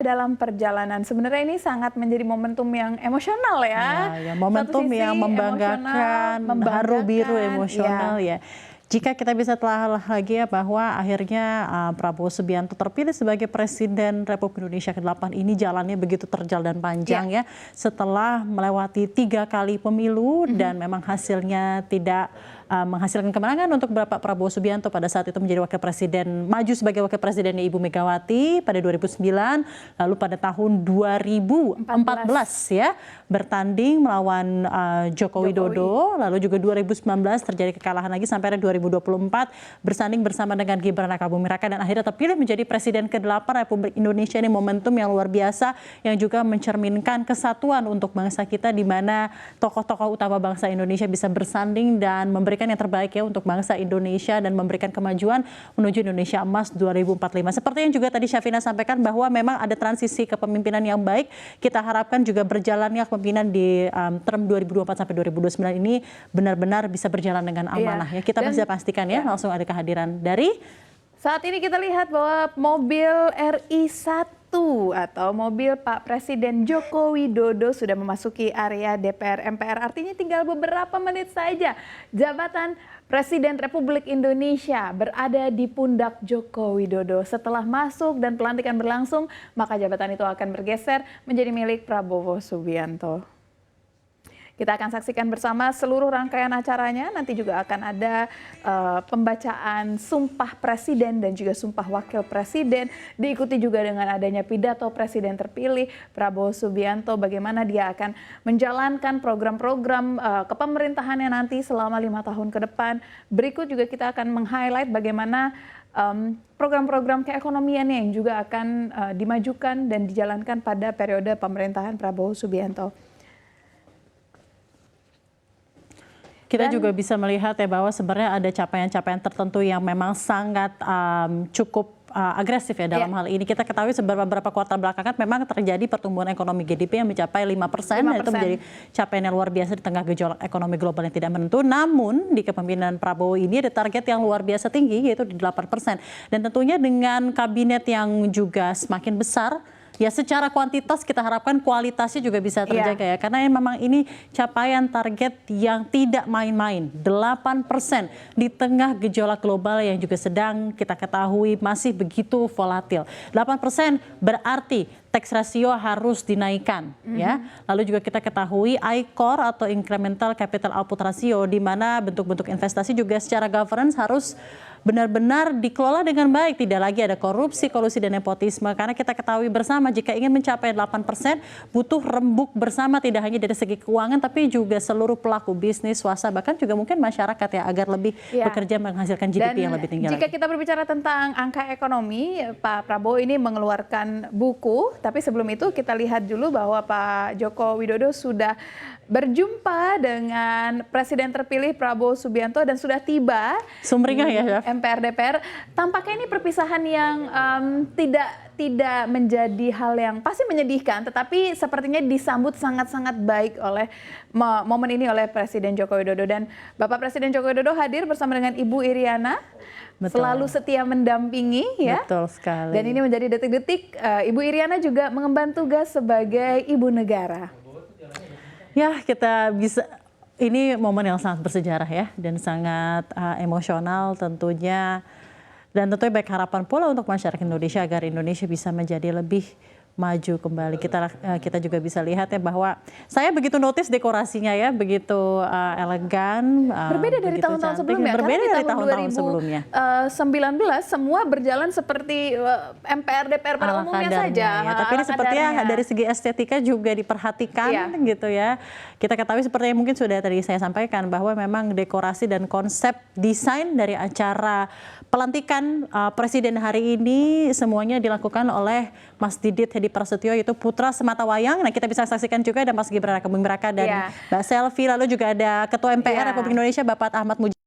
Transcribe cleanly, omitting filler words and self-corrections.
Dalam perjalanan, sebenarnya ini sangat menjadi momentum yang emosional ya. Ya, momentum yang membanggakan, haru biru emosional ya. Jika kita bisa telah lagi ya bahwa akhirnya Prabowo Subianto terpilih sebagai Presiden Republik Indonesia ke-8 ini jalannya begitu terjal dan panjang ya. Setelah melewati 3 kali pemilu dan memang hasilnya tidak menghasilkan kemenangan untuk Bapak Prabowo Subianto pada saat itu menjadi wakil presiden, maju sebagai wakil presidennya Ibu Megawati pada 2009, lalu pada tahun 2014 ya bertanding melawan Joko Widodo, lalu juga 2019 terjadi kekalahan lagi sampai 2024 bersanding bersama dengan Gibran Rakabuming Raka dan akhirnya terpilih menjadi presiden ke-8 Republik Indonesia. Ini momentum yang luar biasa yang juga mencerminkan kesatuan untuk bangsa kita, di mana tokoh-tokoh utama bangsa Indonesia bisa bersanding dan memberikan yang terbaik ya untuk bangsa Indonesia dan memberikan kemajuan menuju Indonesia Emas 2045. Seperti yang juga tadi Syafina sampaikan bahwa memang ada transisi kepemimpinan yang baik. Kita harapkan juga berjalannya kepemimpinan di term 2024 sampai 2029 ini benar-benar bisa berjalan dengan amanah ya. Kita bisa pastikan ya, langsung ada kehadiran dari saat ini kita lihat bahwa mobil RI1 atau mobil Pak Presiden Joko Widodo sudah memasuki area DPR MPR. Artinya tinggal beberapa menit saja jabatan Presiden Republik Indonesia berada di pundak Joko Widodo. Setelah masuk dan pelantikan berlangsung, maka jabatan itu akan bergeser menjadi milik Prabowo Subianto. Kita akan saksikan bersama seluruh rangkaian acaranya. Nanti juga akan ada pembacaan Sumpah Presiden dan juga Sumpah Wakil Presiden. Diikuti juga dengan adanya pidato Presiden terpilih Prabowo Subianto. Bagaimana dia akan menjalankan program-program kepemerintahannya nanti selama 5 tahun ke depan. Berikut juga kita akan meng-highlight bagaimana program-program keekonomian yang juga akan dimajukan dan dijalankan pada periode pemerintahan Prabowo Subianto. Kita juga bisa melihat ya bahwa sebenarnya ada capaian-capaian tertentu yang memang sangat cukup agresif ya dalam hal ini. Kita ketahui beberapa kuartal belakangan memang terjadi pertumbuhan ekonomi GDP yang mencapai 5%. Dan itu menjadi capaian yang luar biasa di tengah gejolak ekonomi global yang tidak menentu. Namun di kepemimpinan Prabowo ini ada target yang luar biasa tinggi, yaitu di 8%. Dan tentunya dengan kabinet yang juga semakin besar, ya secara kuantitas kita harapkan kualitasnya juga bisa terjaga ya. Karena memang ini capaian target yang tidak main-main. 8% di tengah gejolak global yang juga sedang kita ketahui masih begitu volatil. 8% berarti tax ratio harus dinaikkan ya. Lalu juga kita ketahui ICOR atau incremental capital output ratio, di mana bentuk-bentuk investasi juga secara governance harus benar-benar dikelola dengan baik, tidak lagi ada korupsi, kolusi dan nepotisme. Karena kita ketahui bersama jika ingin mencapai 8% butuh rembuk bersama, tidak hanya dari segi keuangan tapi juga seluruh pelaku bisnis, swasta, bahkan juga mungkin masyarakat ya, agar lebih bekerja menghasilkan GDP yang lebih tinggi. Jika kita berbicara tentang angka ekonomi, Pak Prabowo ini mengeluarkan buku, tapi sebelum itu kita lihat dulu bahwa Pak Joko Widodo sudah berjumpa dengan Presiden terpilih Prabowo Subianto dan sudah tiba Sumringah ya, MPR DPR. Tampaknya ini perpisahan yang tidak menjadi hal yang pasti menyedihkan, tetapi sepertinya disambut sangat-sangat baik oleh momen ini oleh Presiden Joko Widodo. Dan Bapak Presiden Joko Widodo hadir bersama dengan Ibu Iriana. Selalu setia mendampingi ya. Betul sekali. Dan ini menjadi detik-detik Ibu Iriana juga mengemban tugas sebagai ibu negara. Ya, kita bisa, ini momen yang sangat bersejarah ya dan sangat emosional tentunya. Dan tentunya baik harapan pula untuk masyarakat Indonesia agar Indonesia bisa menjadi lebih maju kembali. Kita juga bisa lihat ya bahwa saya begitu notice dekorasinya ya, begitu elegan. Berbeda dari tahun-tahun sebelumnya. Berbeda dari tahun-tahun sebelumnya. 2019 semua berjalan seperti MPR DPR pada umumnya saja. Ya. Tapi ini sepertinya dari segi estetika juga diperhatikan gitu ya. Kita ketahui seperti yang mungkin sudah tadi saya sampaikan bahwa memang dekorasi dan konsep desain dari acara pelantikan Presiden hari ini semuanya dilakukan oleh Mas Didit Hedi Prasetyo, yaitu putra sematawayang. Nah, kita bisa saksikan juga ada Mas Gibran Rakabuming Raka dan Mbak Selvi, lalu juga ada Ketua MPR Republik Indonesia Bapak Ahmad Mujib.